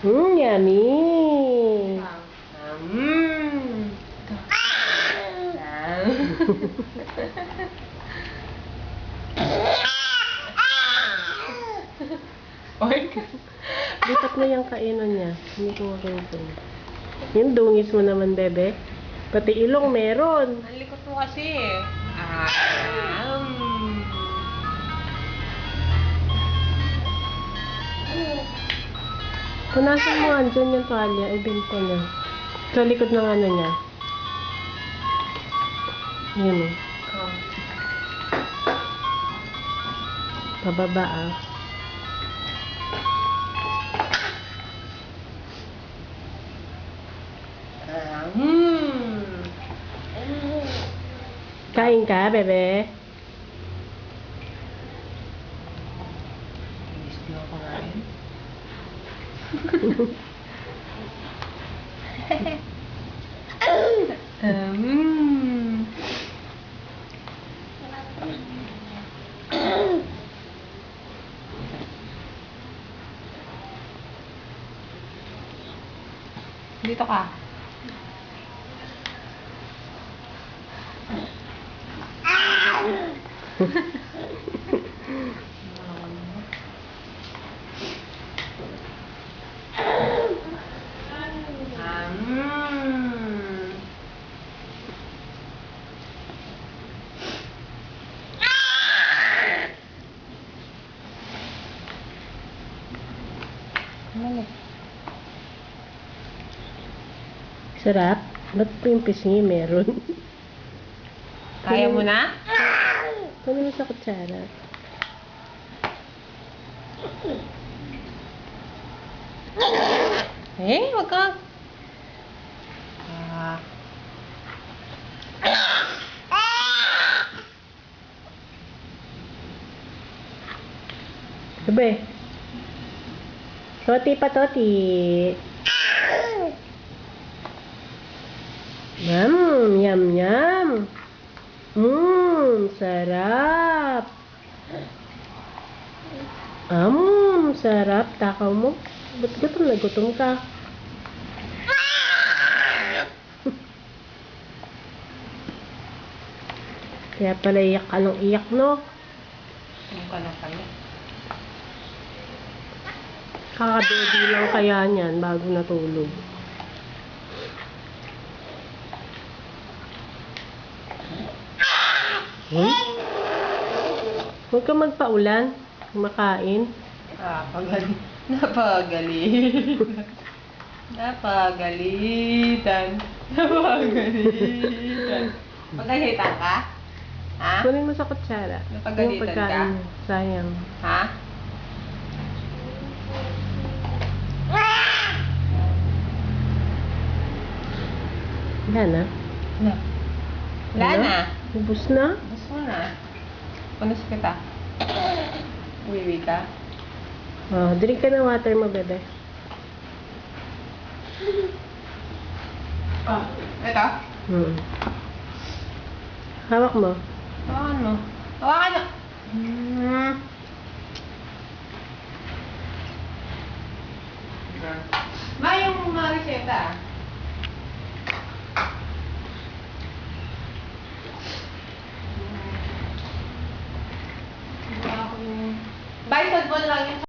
Yummy. Mm. Oy. Lipat mo yung kainan niya. Hindi ko makita. Yung dungis mo naman, bebe. Pati ilong meron. Ang likot mo kasi eh. Punasan mo andyan yung tuwalya. Ibenta niya. Sa likod ng ano niya. Yan o. Pababa ah. Kain ka, bebe? Gusto mo kumain? Dito ka. Sarap. Ba't po yung pisngi meron? Kaya mo na? Kunin mo sa kutsara. Eh, wag ka. Bebe. Toti pa toti. Yum, yum. Sarap. Sarap. Takaw mo. Ba't gutom na gutom ka? Kaya pala iyak ka ng iyak, no? Ano ka na kami? Kaka-baby lang kaya niyan bago natulog. Huwag ka magpaulan. Kumakain. Napagalitan. Napagalitan. Pagalitan ka? Ha? Kunin mo sa kutsara. Napagalitan Yung pagkain mo. Sayang. Ha? Wala na. Wala na. Ubus na. Gusto mo na. Punas kita. Uwi ka. Drink ka ng water mo, bebe. Ito? Hawak mo. Hawakan mo. Hawakan mo. Ma, yung mga reseta.